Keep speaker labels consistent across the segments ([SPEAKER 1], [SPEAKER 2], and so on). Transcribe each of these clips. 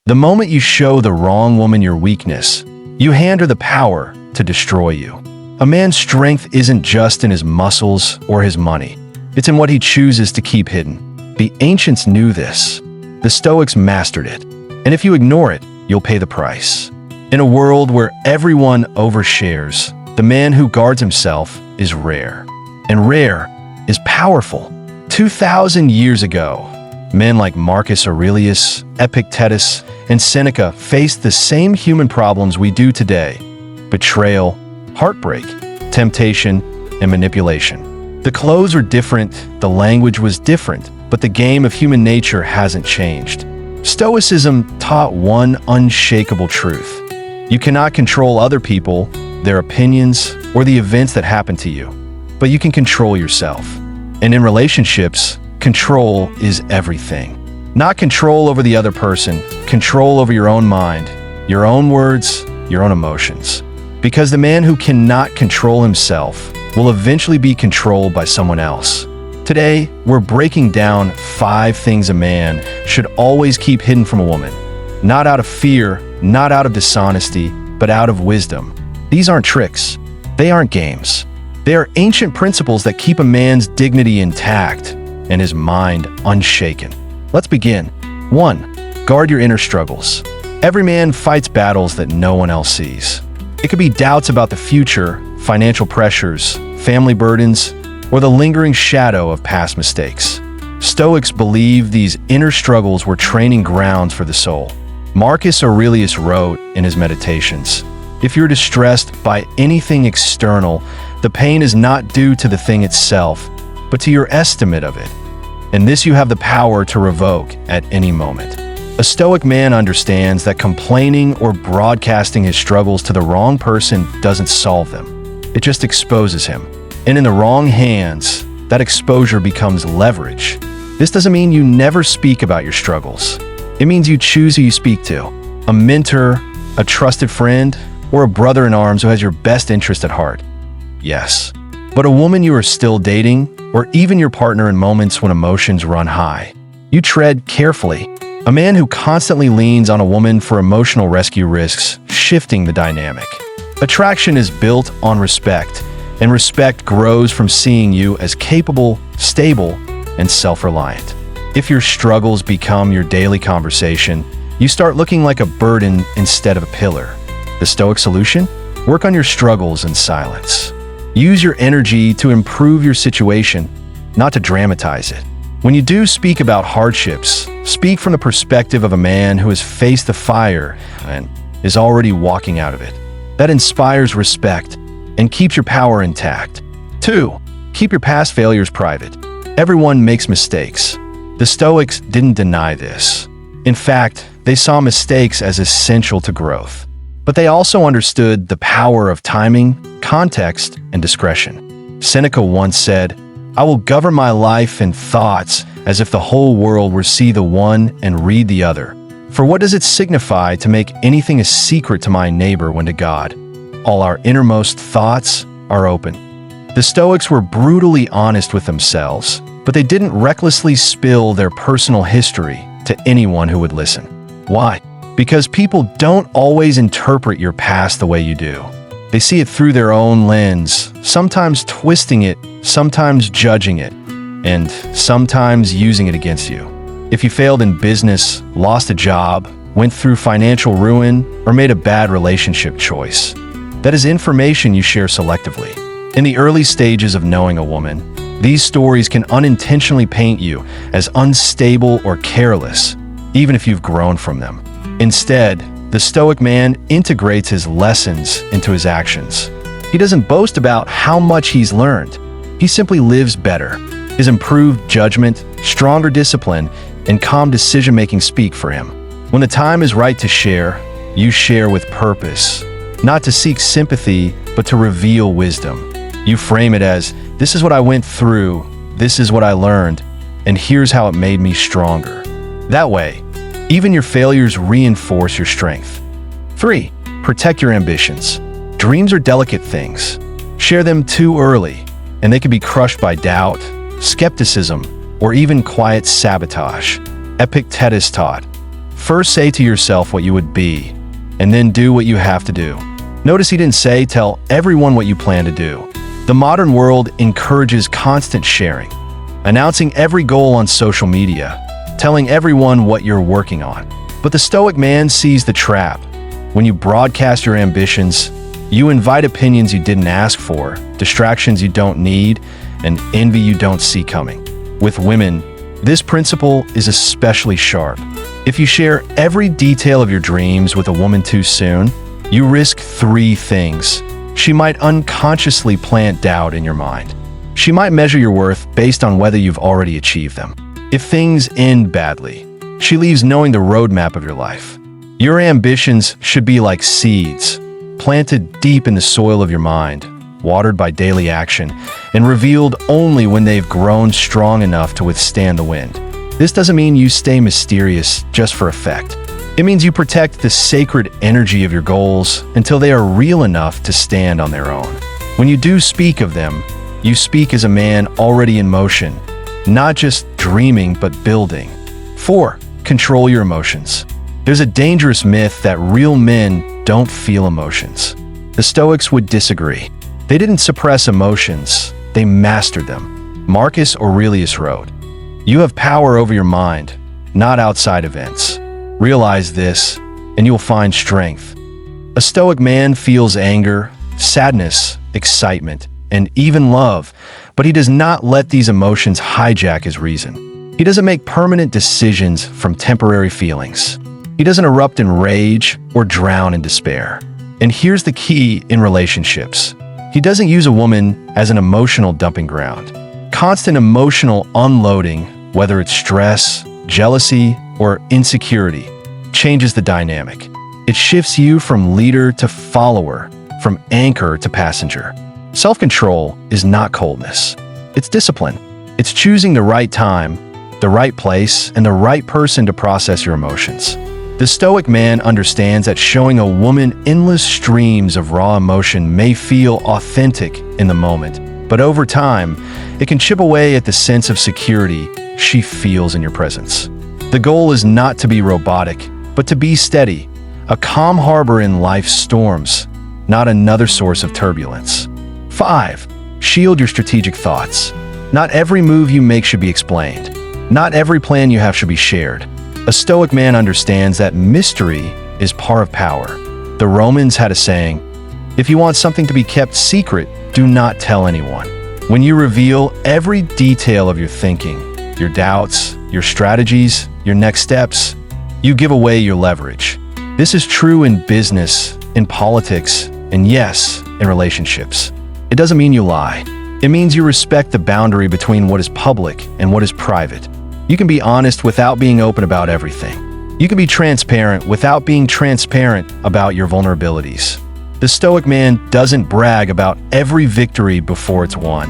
[SPEAKER 1] The moment you show the wrong woman your weakness, you hand her the power to destroy you. A man's strength isn't just in his muscles or his money. It's in what he chooses to keep hidden. The ancients knew this. The Stoics mastered it. And if you ignore it, you'll pay the price. In a world where everyone overshares, the man who guards himself is rare. And rare is powerful. 2,000 years ago, men like Marcus Aurelius, Epictetus, and Seneca faced the same human problems we do today: betrayal, heartbreak, temptation, and manipulation. The clothes were different, the language was different, but the game of human nature hasn't changed. Stoicism taught one unshakable truth. You cannot control other people, their opinions, or the events that happen to you, but you can control yourself. And in relationships, control is everything. Not control over the other person, control over your own mind, your own words, your own emotions. Because the man who cannot control himself will eventually be controlled by someone else. Today, we're breaking down 5 things a man should always keep hidden from a woman. Not out of fear, not out of dishonesty, but out of wisdom. These aren't tricks. They aren't games. They are ancient principles that keep a man's dignity intact and his mind unshaken. Let's begin. 1. Guard your inner struggles. Every man fights battles that no one else sees. It could be doubts about the future, financial pressures, family burdens, or the lingering shadow of past mistakes. Stoics believe these inner struggles were training grounds for the soul. Marcus Aurelius wrote in his Meditations, "If you're distressed by anything external, the pain is not due to the thing itself, but to your estimate of it. And this you have the power to revoke at any moment." A Stoic man understands that complaining or broadcasting his struggles to the wrong person doesn't solve them. It just exposes him. And in the wrong hands, that exposure becomes leverage. This doesn't mean you never speak about your struggles. It means you choose who you speak to: a mentor, a trusted friend, or a brother in arms who has your best interest at heart. Yes, but a woman you are still dating, or even your partner in moments when emotions run high, you tread carefully. A man who constantly leans on a woman for emotional rescue risks shifting the dynamic. Attraction is built on respect, and respect grows from seeing you as capable, stable, and self-reliant. If your struggles become your daily conversation, you start looking like a burden instead of a pillar. The Stoic solution? Work on your struggles in silence. Use your energy to improve your situation, not to dramatize it. When you do speak about hardships, speak from the perspective of a man who has faced the fire and is already walking out of it. That inspires respect and keeps your power intact. 2. Keep your past failures private. Everyone makes mistakes. The Stoics didn't deny this. In fact, they saw mistakes as essential to growth. But they also understood the power of timing, context, and discretion. Seneca once said, "I will govern my life and thoughts as if the whole world were see the one and read the other. For what does it signify to make anything a secret to my neighbor when to God? All our innermost thoughts are open." The Stoics were brutally honest with themselves, but they didn't recklessly spill their personal history to anyone who would listen. Why? Because people don't always interpret your past the way you do. They see it through their own lens, sometimes twisting it, sometimes judging it, and sometimes using it against you. If you failed in business, lost a job, went through financial ruin, or made a bad relationship choice, that is information you share selectively. In the early stages of knowing a woman, these stories can unintentionally paint you as unstable or careless, even if you've grown from them. Instead, the Stoic man integrates his lessons into his actions. He doesn't boast about how much he's learned. He simply lives better. His improved judgment, stronger discipline, and calm decision-making speak for him. When the time is right to share, you share with purpose, not to seek sympathy, but to reveal wisdom. You frame it as, "This is what I went through, this is what I learned, and here's how it made me stronger." That way, even your failures reinforce your strength. 3. Protect your ambitions. Dreams are delicate things. Share them too early, and they can be crushed by doubt, skepticism, or even quiet sabotage. Epictetus taught, First say to yourself what you would be, and then do what you have to do. Notice he didn't say, tell everyone what you plan to do. The modern world encourages constant sharing, announcing every goal on social media, telling everyone what you're working on. But the Stoic man sees the trap. When you broadcast your ambitions, you invite opinions you didn't ask for, distractions you don't need, and envy you don't see coming. With women, this principle is especially sharp. If you share every detail of your dreams with a woman too soon, you risk three things. She might unconsciously plant doubt in your mind. She might measure your worth based on whether you've already achieved them. If things end badly, she leaves knowing the roadmap of your life. Your ambitions should be like seeds, planted deep in the soil of your mind, watered by daily action, and revealed only when they've grown strong enough to withstand the wind. This doesn't mean you stay mysterious just for effect. It means you protect the sacred energy of your goals until they are real enough to stand on their own. When you do speak of them, you speak as a man already in motion, not just dreaming but building. 4. Control your emotions. There's a dangerous myth that real men don't feel emotions. The Stoics would disagree. They didn't suppress emotions, they mastered them. Marcus Aurelius wrote, "You have power over your mind, not outside events. Realize this, and you'll find strength." A Stoic man feels anger, sadness, excitement, and even love, but he does not let these emotions hijack his reason. He doesn't make permanent decisions from temporary feelings. He doesn't erupt in rage or drown in despair. And here's the key in relationships. He doesn't use a woman as an emotional dumping ground. Constant emotional unloading, whether it's stress, jealousy, or insecurity, changes the dynamic. It shifts you from leader to follower, from anchor to passenger. Self-control is not coldness. It's discipline. It's choosing the right time, the right place, and the right person to process your emotions. The Stoic man understands that showing a woman endless streams of raw emotion may feel authentic in the moment, but over time, it can chip away at the sense of security she feels in your presence. The goal is not to be robotic, but to be steady, a calm harbor in life's storms, not another source of turbulence. 5. Shield your strategic thoughts. Not every move you make should be explained. Not every plan you have should be shared. A Stoic man understands that mystery is part of power. The Romans had a saying, "If you want something to be kept secret, do not tell anyone." When you reveal every detail of your thinking, your doubts, your strategies, your next steps, you give away your leverage. This is true in business, in politics, and yes, in relationships. It doesn't mean you lie. It means you respect the boundary between what is public and what is private. You can be honest without being open about everything. You can be transparent without being transparent about your vulnerabilities. The Stoic man doesn't brag about every victory before it's won,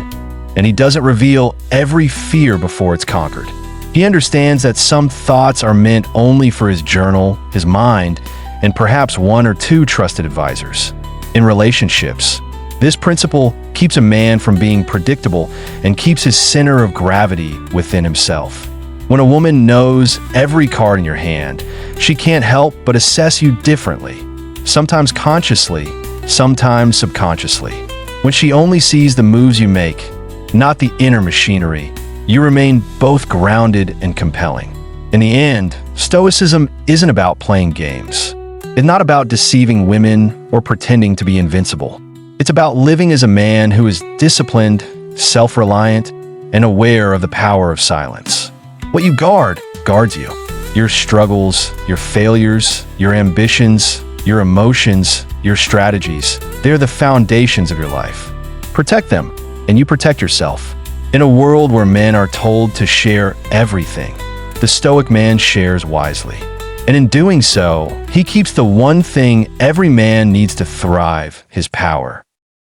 [SPEAKER 1] and he doesn't reveal every fear before it's conquered. He understands that some thoughts are meant only for his journal, his mind, and perhaps one or two trusted advisors. In relationships, this principle keeps a man from being predictable and keeps his center of gravity within himself. When a woman knows every card in your hand, she can't help but assess you differently, sometimes consciously, sometimes subconsciously. When she only sees the moves you make, not the inner machinery, you remain both grounded and compelling. In the end, Stoicism isn't about playing games. It's not about deceiving women or pretending to be invincible. It's about living as a man who is disciplined, self-reliant, and aware of the power of silence. What you guard guards you. Your struggles, your failures, your ambitions, your emotions, your strategies, they're the foundations of your life. Protect them, and you protect yourself. In a world where men are told to share everything, the Stoic man shares wisely. And in doing so, he keeps the one thing every man needs to thrive, his power.